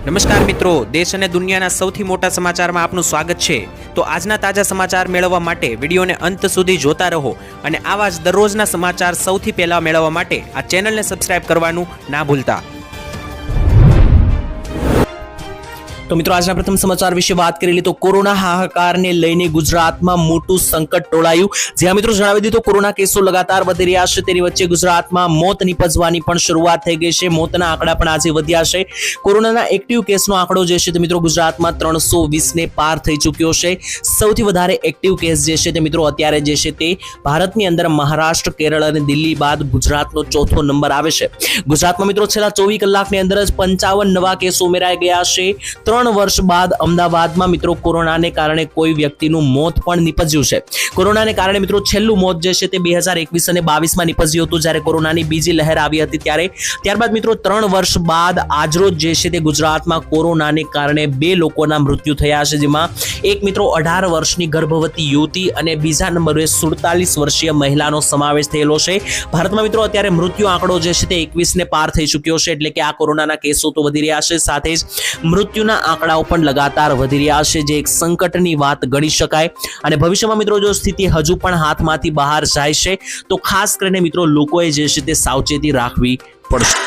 નમસ્કાર મિત્રો, દેશ અને દુનિયાના સૌથી મોટા સમાચારમાં આપનું સ્વાગત છે। તો આજના તાજા સમાચાર મેળવવા માટે વિડીયોને અંત સુધી જોતા રહો અને આવા જ દરરોજના સમાચાર સૌથી પહેલા મેળવવા માટે આ ચેનલને સબસ્ક્રાઇબ કરવાનું ના ભૂલતા। તો મિત્રો આજના પ્રથમ સમાચાર વિશે વાત કરી તો કોરોના હાહાકારને લઈને ગુજરાતમાં મોટું સંકટ ટોળાયું। જ્યાં મિત્રો જણાવી દીધું કોરોના કેસો લગાતાર વધી રહ્યા છે, તેની વચ્ચે ગુજરાતમાં મોત નિપજવાની પણ શરૂઆત થઈ ગઈ છે। મોતના આંકડા પણ આજે વધ્યા છે। કોરોનાના એક્ટિવ કેસનો આંકડો જે છે તે મિત્રો ગુજરાતમાં 320 ને પાર થઈ ચૂક્યો છે। સૌથી વધારે એક્ટિવ કેસ જે છે તે મિત્રો અત્યારે જે છે તે ભારતની અંદર મહારાષ્ટ્ર, કેરળ અને દિલ્હી બાદ ગુજરાતનો ચોથો નંબર આવે છે। ગુજરાતમાં મિત્રો છેલ્લા 24 કલાકની અંદર જ 55 નવા કેસો ઉમેરાઈ ગયા છે। 3 વર્ષ બાદ અમદાવાદમાં મિત્રો કોરોનાને કારણે કોઈ વ્યક્તિનું મોત પણ નિપજ્યું છે। કોરોનાને કારણે મિત્રો છેલ્લું મોત જે છે તે 2021 અને 22માં નિપજ્યું હતું, જ્યારે કોરોનાની બીજી લહેર આવી હતી ત્યારે। ત્યારબાદ મિત્રો 3 વર્ષ બાદ આજરોજ જે છે તે ગુજરાતમાં કોરોનાને કારણે 2 લોકોના મૃત્યુ થયા છે, જેમાં એક મિત્રો 18 વર્ષની ગર્ભવતી યુવતી અને બીજા નંબરે 47 વર્ષીય મહિલાનો સમાવેશ થયેલો છે। ભારતમાં મિત્રો અત્યારે મૃત્યુ આંકડો જે છે તે 21 ને પાર થઈ ચૂક્યો છે, એટલે કે આ કોરોનાના કેસો તો વધી રહ્યા છે, સાથે જ મૃત્યુના આંકડાઓ પણ લગાતાર વધી રહ્યા છે, જે એક સંકટની વાત ગણી શકાય। અને ભવિષ્યમાં મિત્રો જો સ્થિતિ હજુ પણ હાથમાંથી બહાર જાય છે તો ખાસ કરીને મિત્રો લોકોએ જે છે તે સાવચેતી રાખવી પડશે।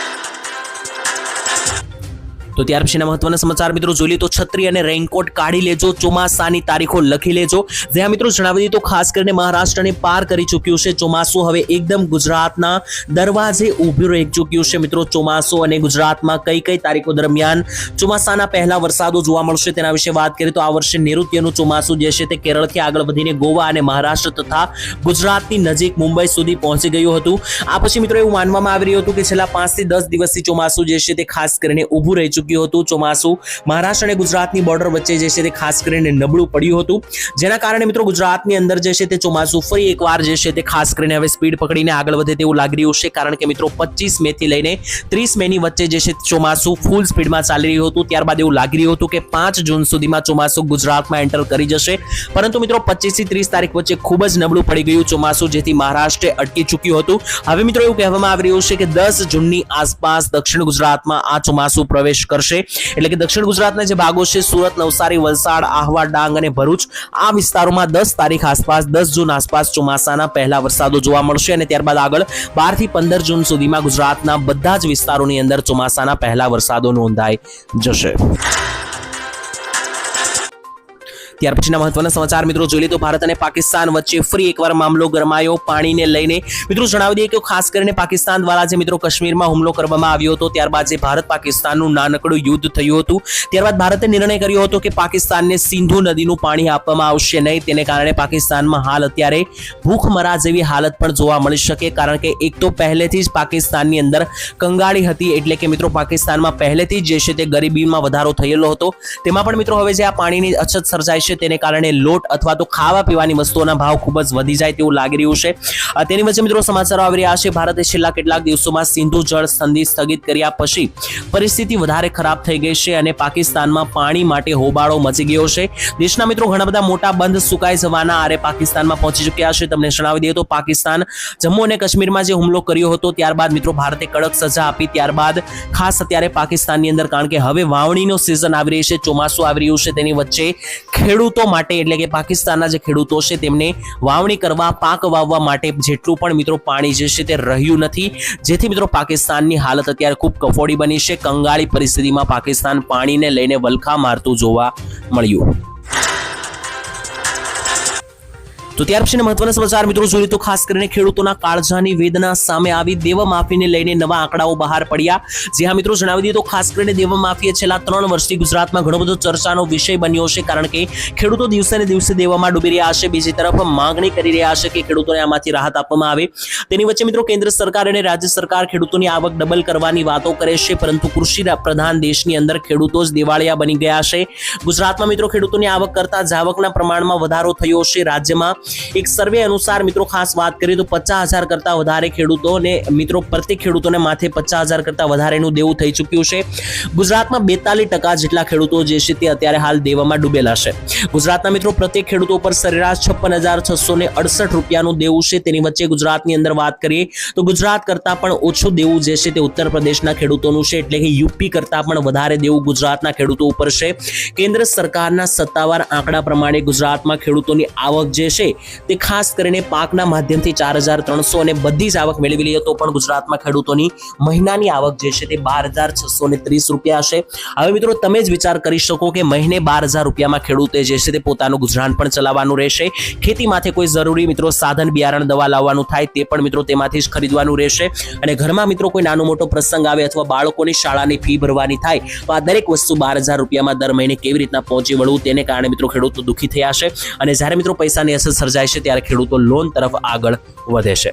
તો ત્યાર પછીના મહત્વના સમાચાર મિત્રો જોઈ લો તો છત્રી અને રેઇનકોટ કાઢી લેજો, ચોમાસાની તારીખો લખી લેજો। જ્યાં મિત્રો જણાવી દીધું ખાસ કરીને મહારાષ્ટ્રને પાર કરી ચૂક્યું છે ચોમાસું, હવે એકદમ ગુજરાતના દરવાજે ઊભું રહી ચૂક્યું છે। મિત્રો ચોમાસું અને ગુજરાતમાં કઈ કઈ તારીખો દરમિયાન ચોમાસાના પહેલા વરસાદો જોવા મળશે તેના વિશે વાત કરીએ તો આ વર્ષે નૈઋત્યનું ચોમાસું જે છે તે કેરળથી આગળ વધીને ગોવા અને મહારાષ્ટ્ર તથા ગુજરાતની નજીક મુંબઈ સુધી પહોંચી ગયું હતું। આ પછી મિત્રો એવું માનવામાં આવી રહ્યું હતું કે છેલ્લા 5 થી 10 દિવસથી ચોમાસું જે છે તે ખાસ કરીને ઊભું રહી ચૂક્યું હતું। ચોમાસું મહારાષ્ટ્ર અને ગુજરાતની બોર્ડર વચ્ચે જે છે તે ખાસ કરીને નબળું પડ્યું હતું, જેના કારણે મિત્રો ગુજરાતની અંદર જે છે તે ચોમાસું ફરી એકવાર જે છે તે ખાસ કરીને હવે સ્પીડ પકડીને આગળ વધે તેવું લાગી રહ્યું છે, કારણ કે મિત્રો 25 મે થી લઈને 30 મેની વચ્ચે જે છે ચોમાસું ફૂલ સ્પીડમાં ચાલી રહ્યું હતું। ત્યારબાદ એવું લાગી રહ્યું હતું કે 5 જૂન સુધીમાં ચોમાસું ગુજરાતમાં એન્ટર કરી જશે, પરંતુ મિત્રો 25 થી 30 તારીખ વચ્ચે ખૂબ જ નબળું પડી ગયું ચોમાસું, જેથી મહારાષ્ટ્રે અટકી ચૂક્યું હતું। હવે મિત્રો એવું કહેવામાં આવી રહ્યું છે કે 10 જૂનની આસપાસ દક્ષિણ ગુજરાતમાં આ ચોમાસું પ્રવેશ કરશે, એટલે કે દક્ષિણ ગુજરાતના જે ભાગો છે સુરત, નવસારી, વલસાડ, આહવા, ડાંગ અને ભરૂચ, આ વિસ્તારોમાં 10 તારીખ આસપાસ 10 જૂન આસપાસ ચોમાસાના પહેલા વરસાદો જોવા મળશે અને ત્યારબાદ આગળ 12 થી 15 જૂન સુધીમાં ગુજરાતના બધા જ વિસ્તારોની અંદર ચોમાસાના પહેલા વરસાદો નોંધાઈ જશે। ત્યાર પછીના મહત્વના સમાચાર મિત્રો જોઈ લો તો ભારત અને પાકિસ્તાન વચ્ચે ફરી એકવાર મામલો ગરમાયો પાણીને લઈને। મિત્રો જણાવી દઈએ કે ખાસ કરીને પાકિસ્તાન દ્વારા જે મિત્રો કાશ્મીરમાં હુમલો કરવામાં આવ્યો હતો, ત્યારબાદ જે ભારત પાકિસ્તાનનું નાનકડું યુદ્ધ થયું હતું, ત્યારબાદ ભારતે નિર્ણય કર્યો હતો કે પાકિસ્તાનને સિંધુ નદીનું પાણી આપવામાં આવશે નહીં। તેને કારણે પાકિસ્તાનમાં હાલ અત્યારે ભૂખમરા જેવી હાલત પણ જોવા મળી શકે, કારણ કે એક તો પહેલેથી જ પાકિસ્તાનની અંદર કંગાળી હતી, એટલે કે મિત્રો પાકિસ્તાનમાં પહેલેથી જ જે છે તે ગરીબીમાં વધારો થયેલો હતો। તેમાં પણ મિત્રો હવે જે આ પાણીની અછત સર્જાય છે તેને કારણે લોટ અથવા તો ખાવા પીવાની વસ્તુઓના ભાવ ખૂબ જ વધી જાય તેવું લાગી રહ્યું છે। તેની વચ્ચે મિત્રો સમાચારો આવી રહ્યા છે ભારતે છેલ્લા કેટલાક દિવસોમાં સિંધુ જળ સંધિ સ્થગિત કર્યા પછી પરિસ્થિતિ વધારે ખરાબ થઈ ગઈ છે અને પાકિસ્તાનમાં પાણી માટે હોબાળો મચી ગયો છે। દેશના મિત્રો ઘણા બધા મોટા બંધ સુકાઈ જવાના આરે પાકિસ્તાનમાં પહોંચી ચૂક્યા છે। તમને જણાવી દઈએ તો પાકિસ્તાન જમ્મુ અને કાશ્મીરમાં જે હુમલો કર્યો હતો ત્યારબાદ મિત્રો ભારતે કડક સજા આપી, ત્યારબાદ ખાસ અત્યારે પાકિસ્તાનની અંદર કારણ કે હવે વાવણીનો સિઝન આવી રહી છે, ચોમાસું આવી રહ્યું છે, તેની વચ્ચે ખેડૂતો માટે એટલે કે પાકિસ્તાનના જે ખેડૂતો છે તેમને વાવણી કરવા, પાક વાવવા માટે જેટલું પણ મિત્રો પાણી જે છે તે રહ્યું નથી, જેથી મિત્રો પાકિસ્તાનની હાલત અત્યારે ખૂબ કફોડી બની છે। કંગાળી પરિસ્થિતિમાં પાકિસ્તાન પાણીને લઈને વલખા મારતું જોવા મળ્યું। તો ત્યાર પછીના મહત્વના સમાચાર મિત્રો જોઈએ તો ખાસ કરીને ખેડૂતોના કાળજાની વેદના સામે આવી। દેવમાફીને લઈને નવા આંકડાઓ બહાર પડ્યા। જ્યાં મિત્રો જણાવી દઈએ તો ખાસ કરીને દેવમાફી છેલ્લા 3 વર્ષથી ગુજરાતમાં ઘણો બધો ચર્ચાનો વિષય બન્યો છે, કારણ કે ખેડૂતો દિવસે ને દિવસે દેવામાં ડૂબી રહ્યા છે। બીજી તરફ માંગણી કરી રહ્યા છે કે ખેડૂતોને આમાંથી રાહત આપવામાં આવે। તેની વચ્ચે મિત્રો કેન્દ્ર સરકાર અને રાજ્ય સરકાર ખેડૂતોની આવક ડબલ કરવાની વાતો કરે છે, પરંતુ કૃષિ પ્રધાન દેશની અંદર ખેડૂતો જ દિવાળિયા બની ગયા છે। ગુજરાતમાં મિત્રો ખેડૂતોની આવક કરતા જાવકના પ્રમાણમાં વધારો થયો છે। રાજ્યમાં એક સર્વે અનુસાર મિત્રો ખાસ વાત કરીએ તો 50,000 કરતા વધારે ખેડૂતોને મિત્રો પ્રત્યેક ખેડૂતોને માથે 50,000 કરતા વધારેનું દેવું થઈ ચૂક્યું છે. ગુજરાતમાં 42% જેટલા ખેડૂતો જે છે તે અત્યારે હાલ દેવામાં ડૂબેલા છે. ગુજરાતના મિત્રો પ્રત્યેક ખેડૂતો પર સરેરાશ 56,668 રૂપિયાનું દેવું છે. તેની વચ્ચે ગુજરાતની અંદર વાત કરીએ તો ગુજરાત કરતા પણ ઓછું દેવું જે છે તે ઉત્તર પ્રદેશના ખેડૂતોનું છે, એટલે કે યુપી કરતા પણ વધારે દેવું ગુજરાતના ખેડૂતો ઉપર છે. કેન્દ્ર સરકારના સત્તાવાર આંકડા પ્રમાણે ગુજરાતમાં ખેડૂતોની આવક જે છે તે ખાસ કરીને પાકના માધ્યમથી 4,300 અને બધી જ આવક મેળવી લઈએ તો પણ ગુજરાતમાં ખેડૂતોની મહિનાની આવક જે છે તે 12,630 રૂપિયા છે. હવે મિત્રો તમે જ વિચાર કરી શકો કે મહિને 12,000 રૂપિયામાં ખેડૂતે જે છે તે પોતાનું ગુજરાન પણ ચલાવવાનું રહેશે. ખેતી માટે કોઈ જરૂરી મિત્રો સાધન બિયારણ દવા લાવવાનું થાય તે પણ મિત્રો તેમાંથી જ ખરીદવાનું રહેશે. અને ઘરમાં મિત્રો કોઈ નાનો મોટો પ્રસંગ આવે અથવા બાળકોની શાળાની ફી ભરવાની થાય તો આ દરેક વસ્તુ 12,000 રૂપિયામાં દર મહિને કેવી રીતના પહોંચી વળવું તેને કારણે મિત્રો ખેડૂતો દુઃખી થયા છે. અને જ્યારે મિત્રો પૈસાની અસર સર્જાય છે ત્યારે ખેડૂતો લોન તરફ આગળ વધે છે.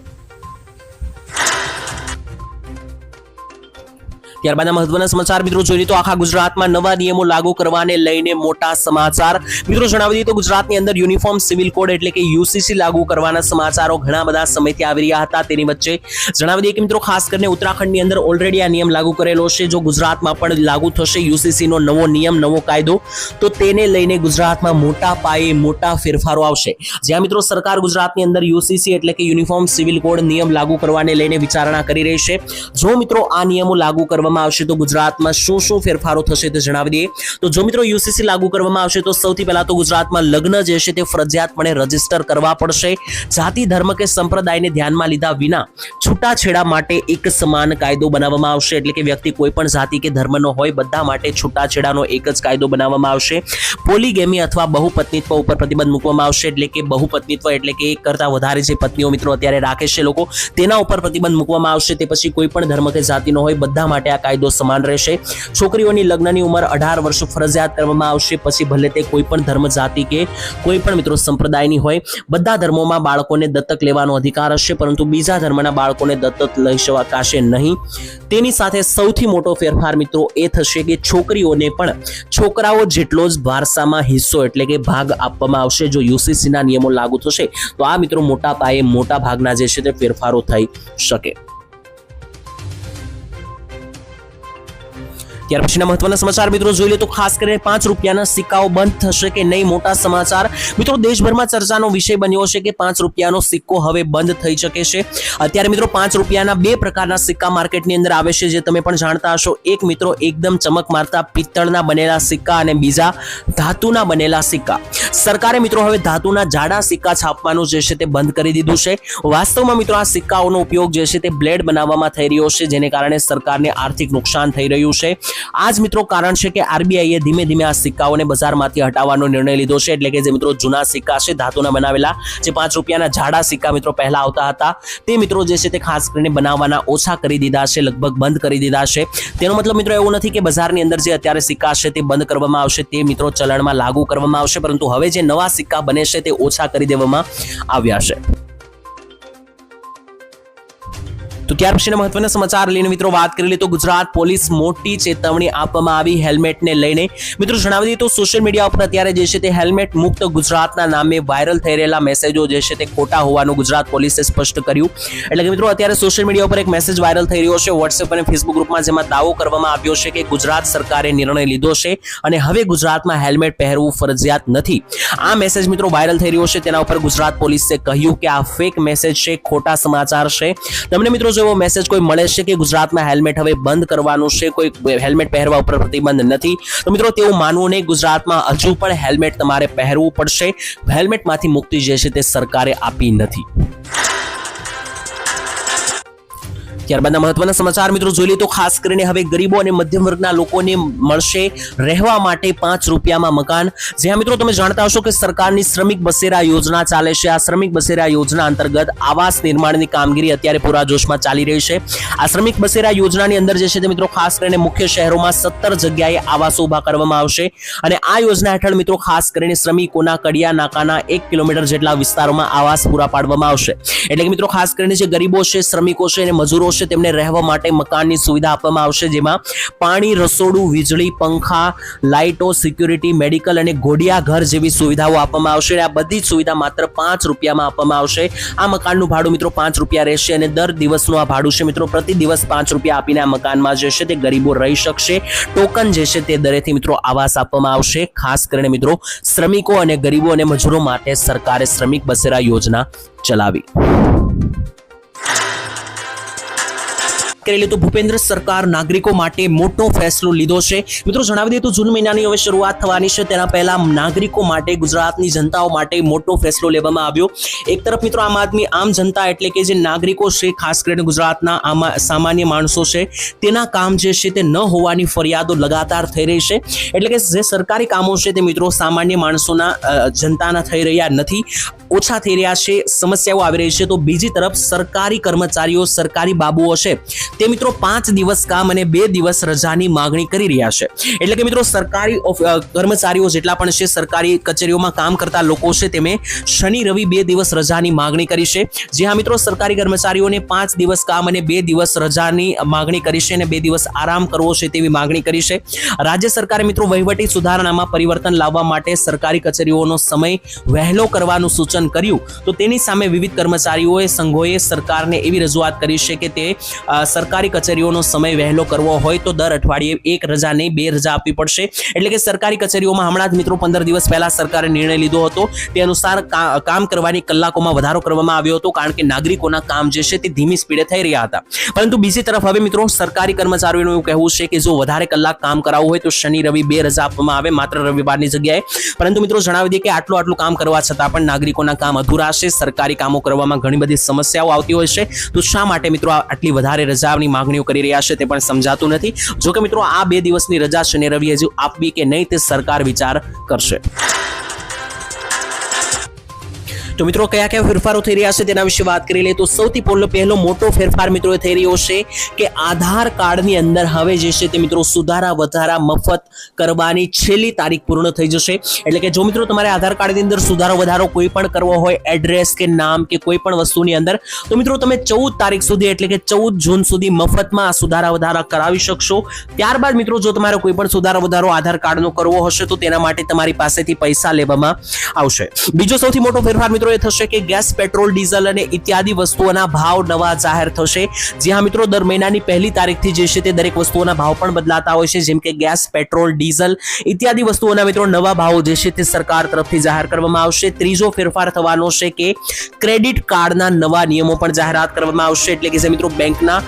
ત્યારબાદ મહત્વના સમાચાર મિત્રો જોઈએ તો આખા ગુજરાતમાં નવા નિયમો લાગુ કરવાને લઈને મોટા સમાચાર. મિત્રો જણાવી દઈએ તો ગુજરાતની અંદર યુનિફોર્મ સિવિલ કોડ એટલે કે યુસીસી લાગુ કરવાના સમાચારો ઘણા બધા સમયથી આવી રહ્યા હતા. તેની વચ્ચે જણાવી દઈએ કે મિત્રો ખાસ કરીને ઉત્તરાખંડની અંદર ઓલરેડી આ નિયમ લાગુ કરેલો છે. જો ગુજરાતમાં પણ લાગુ થશે યુસીસી નો નવો નિયમ, નવો કાયદો, તો તેને લઈને ગુજરાતમાં મોટા પાયે મોટા ફેરફારો આવશે. જ્યાં મિત્રો સરકાર ગુજરાતની અંદર યુસીસી એટલે કે યુનિફોર્મ સિવિલ કોડ નિયમ લાગુ કરવાને લઈને વિચારણા કરી રહી છે. જો મિત્રો આ નિયમો લાગુ કરવામાં આવશે તો ગુજરાતમાં શું શું ફેરફારો થશે તે જણાવી દઈએ. તો જો મિત્રો યુસીસી લાગુ કરવામાં આવશે તો સૌથી પહેલા તો ગુજરાતમાં લગ્ન જે છે તે ફરજિયાતપણે રજીસ્ટર કરવા પડશે. જાતિ, ધર્મ કે સંપ્રદાયને ધ્યાનમાં લીધા વિના છૂટાછેડા માટે એક સમાન કાયદો બનાવવામાં આવશે. એટલે કે વ્યક્તિ કોઈ પણ જાતિ કે ધર્મનો હોય બધા માટે છૂટાછેડાનો એક જ કાયદો બનાવવામાં આવશે. પોલીગેમી અથવા બહુપત્નીત્વ ઉપર પ્રતિબંધ મૂકવામાં આવશે. એટલે કે બહુપત્નીત્વ એટલે કે એક કરતા વધારે જે પત્નીઓ મિત્રો અત્યારે રાખે છે લોકો, તેના ઉપર પ્રતિબંધ મૂકવામાં આવશે. તે પછી કોઈ પણ ધર્મ કે જાતિનો હોય બધા માટે આ કાયદો સમાન રહેશે. છોકરીઓની લગ્નની ઉંમર 18 વર્ષ ફરજિયાત કરવામાં આવશે. પછી ભલે તે કોઈ પણ ધર્મ, જાતિ કે કોઈ પણ મિત્રો સંપ્રદાયની હોય. બધા ધર્મોમાં બાળકોને દત્તક લેવાનો અધિકાર હશે, પરંતુ બીજા ધર્મના બાળકોને દત્તક લઈ શકાશે નહીં. તેની સાથે સૌથી મોટો ફેરફાર મિત્રો એ થશે કે છોકરીઓને પણ છોકરાઓ જેટલો જ વારસામાં હિસ્સો એટલે કે ભાગ આપવામાં આવશે. જો યુસીસીના નિયમો લાગુ થશે તો આ મિત્રો મોટા પાયે મોટા ભાગના જે છે તે ફેરફારો થઈ શકે. ત્યાર પછીના મહત્વના સમાચાર મિત્રો જોઈ લે તો ખાસ કરીને 5 રૂપિયાના સિક્કાઓ બંધ થશે કે નહીં, મોટા સમાચાર. મિત્રો દેશભરમાં ચર્ચાનો વિષય બન્યો છે કે 5 રૂપિયાનો સિક્કો હવે બંધ થઈ શકે છે. અત્યારે મિત્રો 5 રૂપિયાના બે પ્રકારના સિક્કા માર્કેટની અંદર આવે છે, જે તમે પણ જાણતા હશો. એક મિત્રો એકદમ ચમક મારતા પિત્તળના બનેલા સિક્કા અને બીજા ધાતુના બનેલા સિક્કા. સરકારે મિત્રો હવે ધાતુના જાડા સિક્કા છાપવાનું જે છે તે બંધ કરી દીધું છે. વાસ્તવમાં મિત્રો આ સિક્કાઓનો ઉપયોગ જે છે તે બ્લેડ બનાવવામાં થઈ રહ્યો છે, જેને કારણે સરકારને આર્થિક નુકસાન થઈ રહ્યું છે. આ જ મિત્રો કારણ છે કે આરબીઆઈએ ધીમે ધીમે આ સિક્કાઓને બજારમાંથી હટાવવાનો નિર્ણય લીધો છે. એટલે કે જે મિત્રો જૂના સિક્કા છે ધાતુના બનાવેલા, જે 5 રૂપિયાના જાડા સિક્કા મિત્રો પહેલા આવતા હતા, તે મિત્રો જે છે તે ખાસ કરીને બનાવવાના ઓછા કરી દીધા છે, લગભગ બંધ કરી દીધા છે. તેનો મતલબ મિત્રો એવું નથી કે બજારની અંદર જે અત્યારે સિક્કા છે તે બંધ કરવામાં આવશે, તે મિત્રો ચલણમાં લાગુ કરવામાં આવશે, પરંતુ હવે જે નવા સિક્કા બને છે તે ઓછા કરી દેવામાં આવ્યા છે. તો ત્યાર પછીના મહત્વના સમાચાર લઈને મિત્રો વાત કરી લે તો ગુજરાત પોલીસ મોટી ચેતવણી આપવામાં આવી હેલ્મેટને લઈને. મિત્રો જણાવી દઈએ તો સોશિયલ મીડિયા ઉપર અત્યારે જે છે તે હેલ્મેટ મુક્ત ગુજરાતના નામે વાયરલ થઈ રહેલા મેસેજો જે છે તે ખોટા હોવાનું ગુજરાત પોલીસે સ્પષ્ટ કર્યું. એટલે કે મિત્રો અત્યારે સોશિયલ મીડિયા ઉપર એક મેસેજ વાયરલ થઈ રહ્યો છે વોટ્સએપ અને ફેસબુક ગ્રુપમાં, જેમાં દાવો કરવામાં આવ્યો છે કે ગુજરાત સરકારે નિર્ણય લીધો છે અને હવે ગુજરાતમાં હેલ્મેટ પહેરવું ફરજિયાત નથી. આ મેસેજ મિત્રો વાયરલ થઈ રહ્યો છે, તેના ઉપર ગુજરાત પોલીસે કહ્યું કે આ ફેક મેસેજ છે, ખોટા સમાચાર છે. તમને મિત્રો એવો મેસેજ કોઈ મળે છે કે ગુજરાતમાં હેલ્મેટ હવે બંધ કરવાનું છે, કોઈ હેલ્મેટ પહેરવા ઉપર પ્રતિબંધ નથી, તો મિત્રો તેવું માનવું નહીં. ગુજરાતમાં હજુ પણ હેલ્મેટ તમારે પહેરવું પડશે. હેલ્મેટમાંથી મુક્તિ જે છે તે સરકારે આપી નથી. ત્યારબાદના મહત્વના સમાચાર મિત્રો જોઈ લઈએ તો ખાસ કરીને હવે ગરીબો અને મધ્યમ વર્ગના લોકોને મળશે રહેવા માટે 5 રૂપિયામાં મકાન. જ્યાં મિત્રો તમે જાણતા હશો કે સરકારની શ્રમિક બસેરા યોજના ચાલે છે. આ શ્રમિક બસેરા યોજના અંતર્ગત આવાસ નિર્માણની કામગીરી અત્યારે પૂરા જોશમાં ચાલી રહી છે. આ શ્રમિક બસેરા યોજનાની અંદર જે છે તે મિત્રો ખાસ કરીને મુખ્ય શહેરોમાં 17 જગ્યાએ આવાસો ઊભા કરવામાં આવશે. અને આ યોજના હેઠળ મિત્રો ખાસ કરીને શ્રમિકોના કડિયા નાકાના 1 કિલોમીટર જેટલા વિસ્તારોમાં આવાસ પૂરા પાડવામાં આવશે. એટલે કે મિત્રો ખાસ કરીને જે ગરીબો છે, શ્રમિકો છે અને મજૂરો છે તેમને રહેવા માટે મકાનની સુવિધા આપવામાં આવશે, જેમાં પાણી, રસોડું, વીજળી, પંખા, લાઇટો, સિક્યુરિટી, મેડિકલ અને ઘોડિયા ઘર જેવી સુવિધાઓ આપવામાં આવશે. આ બધી જ સુવિધા માત્ર 5 રૂપિયામાં આપવામાં આવશે. આ મકાનનું ભાડું મિત્રો 5 રૂપિયા રહેશે અને દર દિવસનું આ ભાડું છે મિત્રો. પ્રતિ દિવસ 5 રૂપિયા આપીને આ મકાનમાં જે છે તે ગરીબો રહી શકશે. ટોકન જે છે તે દરેથી મિત્રો આવાસ આપવામાં આવશે. ખાસ કરીને મિત્રો શ્રમિકો અને ગરીબો અને મજૂરો માટે સરકારે શ્રમિક બસેરા યોજના ચલાવી. કરેલી તો ભૂપેન્દ્ર સરકાર નાગરિકો માટે મોટો ફેસલો લીધો છે. મિત્રો જણાવી દઈએ તો જૂન મહિનાની હવે શરૂઆત થવાની છે. તેના પહેલા નાગરિકો માટે, ગુજરાતની જનતાઓ માટે મોટો ફેસલો લેવામાં આવ્યો. એક તરફ મિત્રો આમ જનતા એટલે કે જે નાગરિકો છે, ખાસ કરીને ગુજરાતના સામાન્ય માણસો છે, તેના કામ જે છે તે ન હોવાની ફરિયાદો લગાતાર થઈ રહી છે. એટલે કે જે સરકારી કામો છે તે મિત્રો સામાન્ય માણસોના, જનતાના થઈ રહ્યા નથી, ઓછા થઈ રહ્યા છે, સમસ્યાઓ આવી રહી છે. તો બીજી તરફ સરકારી કર્મચારીઓ, સરકારી બાબુઓ છે તે મિત્રો 5 દિવસ કામ અને 2 દિવસ રજાની માંગણી કરી રહ્યા છે. એટલે કે મિત્રો સરકારી કર્મચારીઓ જેટલા પણ છે, સરકારી કચેરીઓમાં કામ કરતા લોકો છે, તેમે શનિ રવિ 2 દિવસ રજાની માંગણી કરી છે. જે હા મિત્રો સરકારી કર્મચારીઓને 5 દિવસ કામ અને 2 દિવસ રજાની માંગણી કરી છે અને 2 દિવસ આરામ કરવો છે તેવી માંગણી કરી છે. રાજ્ય સરકારે મિત્રો વહીવટી સુધારણામાં પરિવર્તન લાવવા માટે સરકારી કચેરીઓનો સમય વહેલો કરવાનું સૂચન કર્યું. તો તેની સામે વિવિધ કર્મચારીઓએ, સંઘોએ સરકારને એવી રજૂઆત કરી છે કે તે સરકારી કચેરીઓનો સમય વહેલો કરવો હોય તો દર અઠવાડિયે 1 રજા નહીં 2 રજા આપવી પડશે. એટલે કે સરકારી કચેરીઓમાં હમણાં જ મિત્રો 15 દિવસ પહેલા સરકારે નિર્ણય લીધો હતો. તે અનુસાર કામ કરવાની કલાકોમાં વધારો કરવામાં આવ્યો હતો, કારણ કે નાગરિકોના કામ જે છે તે ધીમી સ્પીડે થઈ રહ્યા હતા. પરંતુ બીજી તરફ હવે મિત્રો સરકારી કર્મચારીઓનું એવું કહેવું છે કે જો વધારે કલાક કામ કરાવવું હોય તો શનિ રવિ 2 રજા આપવામાં આવે, માત્ર રવિવારની જગ્યાએ. પરંતુ મિત્રો જણાવી દઈએ કે આટલું કામ કરવા છતાં પણ નાગરિકોના કામ અધૂરા છે. સરકારી કામો કરવામાં ઘણી બધી સમસ્યાઓ આવતી હોય છે. તો શા માટે મિત્રો આટલી વધારે રજાની માંગણીઓ કરી રહ્યા છે તે પણ સમજાતું નથી. જો કે મિત્રો આ 2 દિવસની રજા શનિ રવિ હજુ આપવી કે નહીં તે સરકાર વિચાર કરશે. તો મિત્રો કયા કયા ફેરફારો થઈ રહ્યા છે તેના વિશે વાત કરી લઈએ તો સૌથી પહેલો મોટો ફેરફાર મિત્રો થઈ રહ્યો છે કે આધાર કાર્ડની અંદર હવે જે છે તે મિત્રો સુધારા વધારા મફત કરવાની છેલ્લી તારીખ પૂર્ણ થઈ જશે. એટલે કે જો મિત્રો તમારે આધાર કાર્ડની અંદર સુધારો વધારો કોઈ પણ કરવો હોય, એડ્રેસ કે નામ કે કોઈ પણ વસ્તુની અંદર, તો મિત્રો તમે 14 તારીખ સુધી એટલે કે 14 જૂન સુધી મફતમાં આ સુધારા વધારા કરાવી શકશો. ત્યારબાદ મિત્રો જો તમારે કોઈ પણ સુધારો વધારો આધાર કાર્ડનો કરવો હશે તો તેના માટે તમારી પાસેથી પૈસા લેવામાં આવશે. બીજો સૌથી મોટો ફેરફાર મિત્રો એ થશે કે ગેસ, પેટ્રોલ, ડીઝલ અને ઇત્યાદિ વસ્તુઓના ભાવ નવા જાહેર થશે. જ્યાં મિત્રો દર મહિનાની 1લી તારીખથી જે છે તે દરેક વસ્તુઓના ભાવ પણ બદલાતા હોય છે. જેમ કે ગેસ, પેટ્રોલ, ડીઝલ ઇત્યાદિ વસ્તુઓના મિત્રો નવા ભાવો જે છે તે સરકાર તરફથી જાહેર કરવામાં આવશે. ત્રીજો ફેરફાર થવાનો છે કે ક્રેડિટ કાર્ડના નવા નિયમો પણ જાહેરાત કરવામાં આવશે. એટલે કે જે મિત્રો બેંકના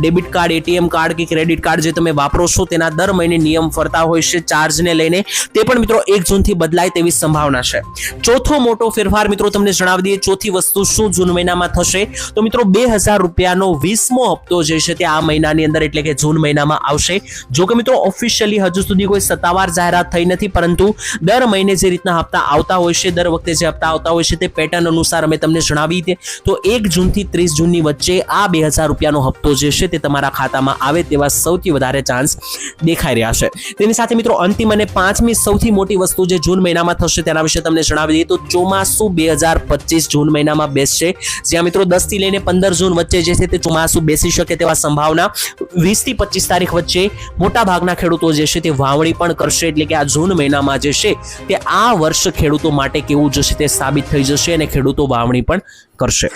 ડેબિટ કાર્ડ, એટીએમ કાર્ડ કે ક્રેડિટ કાર્ડ જે તમે વાપરો છો તેના દર મહિને નિયમ ફરતા હોય છે ચાર્જને લઈને, તે પણ મિત્રો 1 જૂનથી બદલાય તેવી સંભાવના છે. ચોથો મોટો ફેરફાર મિત્રો તમને જણાવી દઈએ. ચોથી વસ્તુ શું જૂન મહિનામાં થશે તો મિત્રો 2000 રૂપિયાનો 20મો હપ્તો જે છે તે આ મહિનાની અંદર એટલે કે જૂન મહિનામાં આવશે. જો કે મિત્રો ઓફિશિયલી હજુ સુધી કોઈ સત્તાવાર જાહેરાત થઈ નથી, પરંતુ દર મહિને જે રીતના હપ્તા આવતા હોય છે, દર વખતે જે હપ્તા આવતા હોય છે તે પેટર્ન અનુસાર અમે તમને જણાવી દઈએ. તો 1 જૂનથી 30 જૂનની વચ્ચે આ 2000 રૂપિયાનો હપ્તો જે છે તે તમારા ખાતામાં આવે તેવા સૌથી વધારે ચાન્સ દેખાઈ રહ્યા છે. તેની સાથે મિત્રો અંતિમ અને 5મી સૌથી મોટી વસ્તુ જે જૂન મહિનામાં થશે તેના વિશે તમને જણાવી દઈએ તો ચોમાસું 2025 જૂન મહિનામાં બેસશે. જ્યાં મિત્રો 10 થી લઈને 15 જૂન વચ્ચે જે છે તે ચોમાસું બેસી શકે તેવા સંભાવના. 20 થી 25 તારીખ વચ્ચે મોટા ભાગના ખેડૂતો જે છે તે વાવણી પણ કરશે. એટલે કે આ જૂન મહિનામાં જે છે તે આ વર્ષ ખેડૂતો માટે કેવું જશે તે સાબિત થઈ જશે અને ખેડૂતો વાવણી પણ કરશે.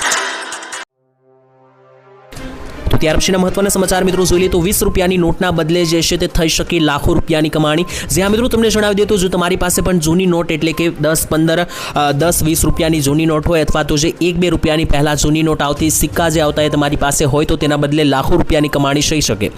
તો ત્યાર પછીના મહત્વના સમાચાર મિત્રો જોઈ લઈએ તો 20 રૂપિયાની નોટના બદલે જે છે તે થઈ શકે લાખો રૂપિયાની કમાણી. જ્યાં મિત્રો તમને જણાવી દઈએ તો જો તમારી પાસે પણ જૂની નોટ એટલે કે 10, 15, 10, 20 રૂપિયાની જૂની નોટ હોય અથવા તો જે 1-2 રૂપિયાની પહેલા જૂની નોટ આવતી, સિક્કા જે આવતા એ તમારી પાસે હોય તો તેના બદલે લાખો રૂપિયાની કમાણી થઈ શકે.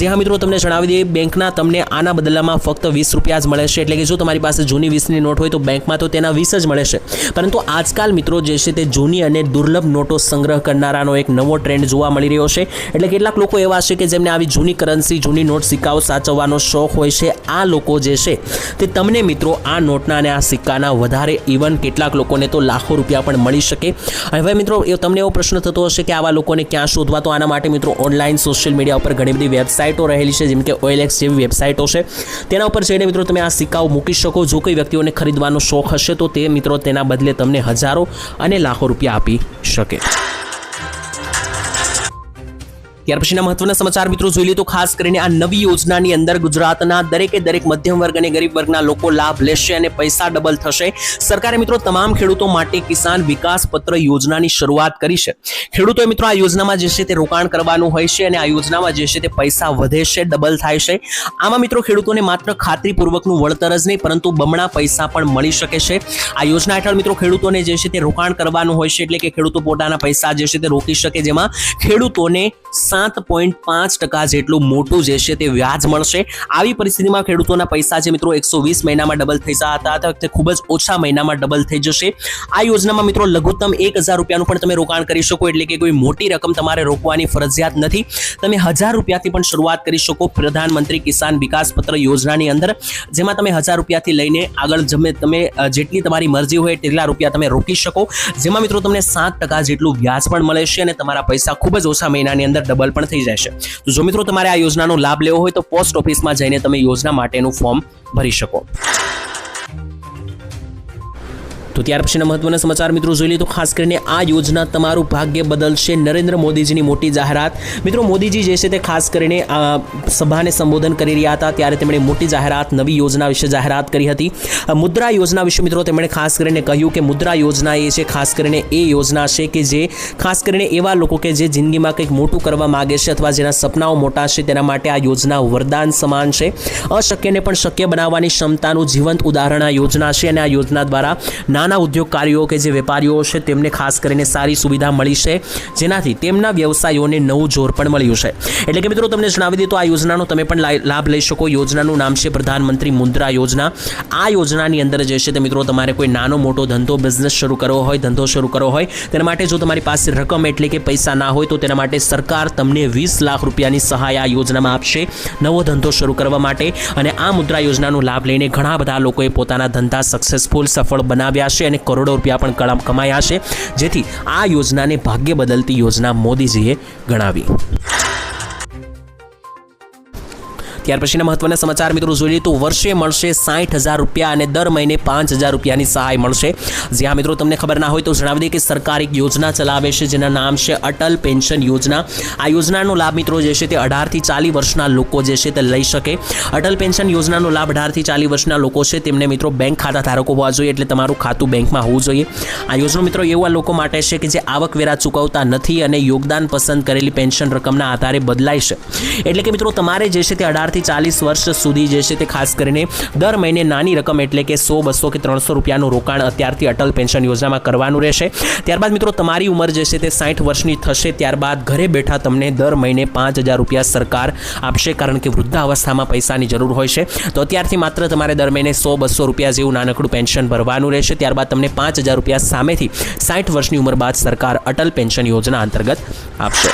જ્યાં મિત્રો તમને જણાવી દઈએ બેંકના તમને આના બદલામાં ફક્ત 20 રૂપિયા જ મળે છે. એટલે કે જો તમારી પાસે જૂની 20ની નોટ હોય તો બેંકમાં તો તેના 20 જ મળે છે. પરંતુ આજકાલ મિત્રો જે છે તે જૂની અને દુર્લભ નોટો સંગ્રહ કરનારાનો એક નવો ટ્રેન્ડ જોવા મળી રહ્યો છે. એટલે કેટલાક લોકો એવા છે કે જેમને આવી જૂની કરન્સી, જૂની નોટ, સિક્કાઓ સાચવવાનો શોખ હોય છે. આ લોકો જે છે તે તમને મિત્રો આ નોટના અને આ સિક્કાના વધારે, ઇવન કેટલાક લોકોને તો લાખો રૂપિયા પણ મળી શકે. હવે મિત્રો તમને એવો પ્રશ્ન થતો હશે કે આવા લોકોને ક્યાં શોધવા? તો આના માટે મિત્રો ઓનલાઈન સોશિયલ મીડિયા ઉપર ઘણી બધી વેબસાઇટો રહેલી છે, જેમ કે OLX જેવી વેબસાઇટો છે. તેના ઉપર જઈને મિત્રો તમે આ સિક્કાઓ મૂકી શકો. જો કોઈ વ્યક્તિઓને ખરીદવાનો શોખ હશે તો તે મિત્રો તેના બદલે તમને હજારો અને લાખો રૂપિયા આપી શકે. ત્યાર પછીના મહત્વના સમાચાર મિત્રો જોઈ લે તો ખાસ કરીને આ નવી યોજનાની અંદર ગુજરાતના દરેકે દરેક મધ્યમ વર્ગ અને ગરીબ વર્ગના લોકો લાભ લેશે અને પૈસા ડબલ થશે. સરકારે મિત્રો તમામ ખેડૂતો માટે કિસાન વિકાસ પત્ર યોજનાની શરૂઆત કરી છે. ખેડૂતોએ મિત્રો આ યોજનામાં જે છે તે રોકાણ કરવાનું હોય છે અને આ યોજનામાં જે છે તે પૈસા વધે છે, ડબલ થાય છે. આમાં મિત્રો ખેડૂતોને માત્ર ખાતરીપૂર્વકનું વળતર જ નહીં પરંતુ બમણા પૈસા પણ મળી શકે છે. આ યોજના હેઠળ મિત્રો ખેડૂતોને જે છે તે રોકાણ કરવાનું હોય છે, એટલે કે ખેડૂતો પોતાના પૈસા જે છે તે રોકી શકે, જેમાં ખેડૂતોને 7.5% જેટલું મોટું જે છે તે વ્યાજ મળશે. આવી પરિસ્થિતિમાં ખેડૂતોના પૈસા છે મિત્રો 120 મહિનામાં ડબલ થઈ જતા હતા, તે ખૂબ જ ઓછા મહિનામાં ડબલ થઈ જશે. આ યોજનામાં મિત્રો લઘુત્તમ 1000 રૂપિયાનું પણ તમે રોકાણ કરી શકો, એટલે કે કોઈ મોટી રકમ તમારે રોકવાની ફરજિયાત નથી. તમે 1000 રૂપિયાથી પણ શરૂઆત કરી શકો પ્રધાનમંત્રી કિસાન વિકાસ પત્ર યોજનાની અંદર, જેમાં તમે 1000 રૂપિયાથી લઈને આગળ તમે જેટલી તમારી મરજી હોય તેટલા રૂપિયા તમે રોકી શકો, જેમાં મિત્રો તમને 7% જેટલું વ્યાજ પણ મળે છે અને તમારા પૈસા ખૂબ જ ઓછા મહિનાની અંદર ડબલ પણ થઈ જાય છે. તો જો મિત્રો તમારે આ યોજનાનો લાભ લેવો હોય તો પોસ્ટ ઓફિસમાં જઈને તમે યોજના માટેનું ફોર્મ ભરી શકો. તો ત્યાર પછીના મહત્વના સમાચાર મિત્રો જોઈ લઈએ તો ખાસ કરીને આ યોજના તમારું ભાગ્ય બદલશે. નરેન્દ્ર મોદીજીની મોટી જાહેરાત. મિત્રો મોદીજી જે છે તે ખાસ કરીને સભાને સંબોધન કરી રહ્યા હતા ત્યારે તેમણે મોટી જાહેરાત, નવી યોજના વિશે જાહેરાત કરી હતી. મુદ્રા યોજના વિશે મિત્રો તેમણે ખાસ કરીને કહ્યું કે મુદ્રા યોજના એ છે ખાસ કરીને એ યોજના છે કે જે ખાસ કરીને એવા લોકો કે જે જિંદગીમાં કંઈક મોટું કરવા માગે છે અથવા જેના સપનાઓ મોટા છે તેના માટે આ યોજના વરદાન સમાન છે. અશક્યને પણ શક્ય બનાવવાની ક્ષમતાનું જીવંત ઉદાહરણ આ યોજના છે અને આ યોજના દ્વારા નાના ઉદ્યોગકારીઓ કે જે વેપારીઓ છે તેમને ખાસ કરીને સારી સુવિધા મળી છે, જેનાથી તેમના વ્યવસાયોને નવું જોર પણ મળ્યું છે. એટલે કે મિત્રો તમને જણાવી દઈએ તો આ યોજનાનો તમે પણ લાભ લઈ શકો. યોજનાનું નામ છે પ્રધાનમંત્રી મુદ્રા યોજના. આ યોજનાની અંદર જે છે તે મિત્રો તમારે કોઈ નાનો મોટો ધંધો, બિઝનેસ શરૂ કરવો હોય તેના માટે જો તમારી પાસે રકમ એટલે કે પૈસા ના હોય તો તેના માટે સરકાર તમને 20 લાખ રૂપિયાની સહાય આ યોજનામાં આપશે નવો ધંધો શરૂ કરવા માટે. અને આ મુદ્રા યોજનાનો લાભ લઈને ઘણા બધા લોકોએ પોતાના ધંધા સફળ બનાવ્યા છે અને કરોડો રૂપિયા પણ કમાયા છે, જેથી આ યોજનાને ભાગ્ય બદલતી યોજના મોદીજીએ ગણાવી. ત્યાર પછીના મહત્વના સમાચાર મિત્રો જોઈ લઈએ તો વર્ષે મળશે 60,000 રૂપિયા અને દર મહિને 5,000 રૂપિયાની સહાય મળશે. જ્યાં મિત્રો તમને ખબર ના હોય તો જણાવી દઈએ કે સરકાર એક યોજના ચલાવે છે જેના નામ છે અટલ પેન્શન યોજના. આ યોજનાનો લાભ મિત્રો જે છે તે 18 થી 40 વર્ષના લોકો જે છે તે લઈ શકે. અટલ પેન્શન યોજનાનો લાભ 18 થી 40 વર્ષના લોકો છે તેમને મિત્રો બેંક ખાતા ધારકો હોવા જોઈએ, એટલે તમારું ખાતું બેંકમાં હોવું જોઈએ. આ યોજના મિત્રો એવા લોકો માટે છે કે જે આવકવેરા ચૂકવતા નથી અને યોગદાન પસંદ કરેલી પેન્શન રકમના આધારે બદલાય છે. એટલે કે મિત્રો તમારે જે છે તે 18 થી 40 વર્ષ સુધી જે છે તે ખાસ કરીને દર મહિને નાની રકમ એટલે કે 100, 200 કે 300 રૂપિયાનું રોકાણ અત્યારથી અટલ પેન્શન યોજનામાં કરવાનું રહેશે. ત્યારબાદ મિત્રો તમારી ઉંમર જે છે તે 60 વર્ષની થશે ત્યારબાદ ઘરે બેઠા તમને દર મહિને 5,000 રૂપિયા સરકાર આપશે, કારણ કે વૃદ્ધાવસ્થામાં પૈસાની જરૂર હોય છે. તો અત્યારથી માત્ર તમારે દર મહિને 100-200 રૂપિયા જેવું નાનકડું પેન્શન ભરવાનું રહેશે. ત્યારબાદ તમને 5,000 રૂપિયા સામેથી 60 વર્ષની ઉંમર બાદ સરકાર અટલ પેન્શન યોજના અંતર્ગત આપશે.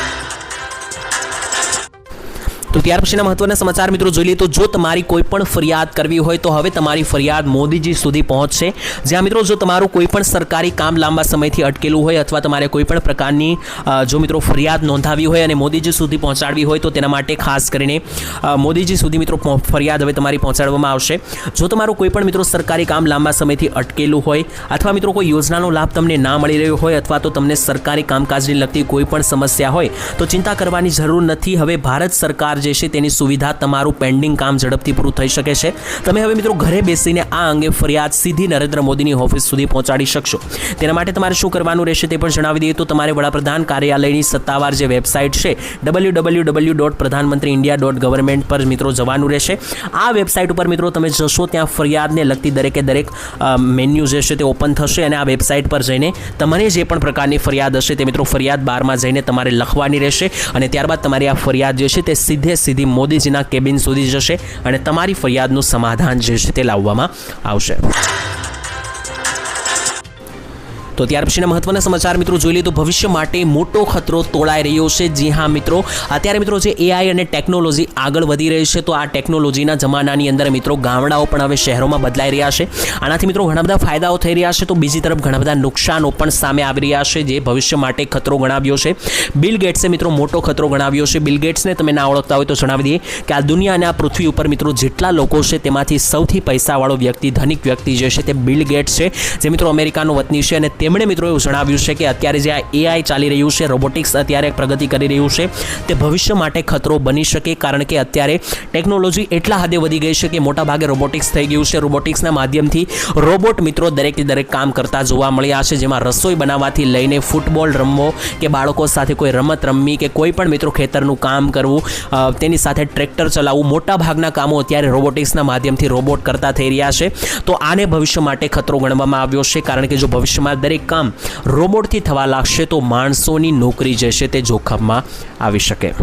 તો ત્યાર પછીના મહત્વના સમાચાર મિત્રો જોઈ લઈએ તો જો તમારી કોઈ પણ ફરિયાદ કરવી હોય તો હવે તમારી ફરિયાદ મોદીજી સુધી પહોંચશે. જ્યાં મિત્રો જો તમારું કોઈ પણ સરકારી કામ લાંબા સમયથી અટકેલું હોય અથવા તમારે કોઈ પણ પ્રકારની જો મિત્રો ફરિયાદ નોંધાવી હોય અને મોદીજી સુધી પહોંચાડવી હોય તો તેના માટે ખાસ કરીને મોદીજી સુધી મિત્રો ફરિયાદ હવે તમારી પહોંચાડવામાં આવશે. જો તમારું કોઈ પણ મિત્રો સરકારી કામ લાંબા સમયથી અટકેલું હોય અથવા મિત્રો કોઈ યોજનાનો લાભ તમને ના મળી રહ્યો હોય અથવા તો તમને સરકારી કામકાજને લગતી કોઈ પણ સમસ્યા હોય તો ચિંતા કરવાની જરૂર નથી. હવે ભારત સરકાર જે છે તેની સુવિધા તમારું પેન્ડિંગ કામ ઝડપથી પૂરું થઈ શકે છે. તમે હવે મિત્રો ઘરે બેસીને આ અંગે ફરિયાદ સીધી નરેન્દ્ર મોદીની ઓફિસ સુધી પહોંચાડી શકશો. તેના માટે તમારે શું કરવાનું રહેશે તે પણ જણાવી દઈએ તો તમારે વડાપ્રધાન કાર્યાલયની સત્તાવાર જે વેબસાઇટ છે www.pradhanmantriindia.government પર મિત્રો જવાનું રહેશે. આ વેબસાઇટ ઉપર મિત્રો તમે જશો ત્યાં ફરિયાદને લગતી દરેકે દરેક મેન્યુ જે છે તે ઓપન થશે અને આ વેબસાઇટ પર જઈને તમારે જે પણ પ્રકારની ફરિયાદ હશે તે મિત્રો ફરિયાદ બારમાં જઈને તમારે લખવાની રહેશે અને ત્યારબાદ તમારી આ ફરિયાદ જે છે તે સીધી મોદીજીના કેબિન સુધી જશે અને તમારી ફરિયાદનું સમાધાન જે છે તે લાવવામાં આવશે. તો ત્યાર પછીના મહત્વના સમાચાર મિત્રો જોઈ લઈએ તો ભવિષ્ય માટે મોટો ખતરો તોળાઈ રહ્યો છે. જી હા મિત્રો, અત્યારે મિત્રો જે એઆઈ અને ટેકનોલોજી આગળ વધી રહી છે તો આ ટેકનોલોજીના જમાનાની અંદર મિત્રો ગામડાઓ પણ હવે શહેરોમાં બદલાઈ રહ્યા છે. આનાથી મિત્રો ઘણા બધા ફાયદાઓ થઈ રહ્યા છે તો બીજી તરફ ઘણા બધા નુકસાનો પણ સામે આવી રહ્યા છે જે ભવિષ્ય માટે ખતરો ગણાવ્યો છે. બિલ ગેટ્સે મિત્રો મોટો ખતરો ગણાવ્યો છે. બિલ ગેટ્સને તમે ના ઓળખતા હોય તો જણાવી દઈએ કે આ દુનિયા અને આ પૃથ્વી ઉપર મિત્રો જેટલા લોકો છે તેમાંથી સૌથી પૈસાવાળો વ્યક્તિ, ધનિક વ્યક્તિ જે છે તે બિલ ગેટ્સ છે, જે મિત્રો અમેરિકાનો વતની છે અને તેમણે મિત્રો એવું જણાવ્યું છે કે અત્યારે જે આ AI ચાલી રહ્યું છે, રોબોટિક્સ અત્યારે પ્રગતિ કરી રહ્યું છે, તે ભવિષ્ય માટે ખતરો બની શકે, કારણ કે અત્યારે ટેકનોલોજી એટલા હદે વધી ગઈ છે કે મોટા ભાગે રોબોટિક્સ થઈ ગયું છે. રોબોટિક્સના માધ્યમથી રોબોટ મિત્રો દરેકે દરેક કામ કરતા જોવા મળ્યા છે, જેમાં રસોઈ બનાવવાથી લઈને ફૂટબોલ રમવો કે બાળકો સાથે કોઈ રમત રમવી કે કોઈ પણ મિત્રો ખેતરનું કામ કરવું, તેની સાથે ટ્રેક્ટર ચલાવવું, મોટા ભાગના કામો અત્યારે રોબોટિક્સના માધ્યમથી રોબોટ કરતા થઈ રહ્યા છે. તો આને ભવિષ્ય માટે ખતરો ગણવામાં આવ્યો છે, કારણ કે જો ભવિષ્યમાં દરેક કામ રોબોટથી થવા લાગશે તો માણસોની નોકરી જે છે તે જોખમમાં આવી શકે.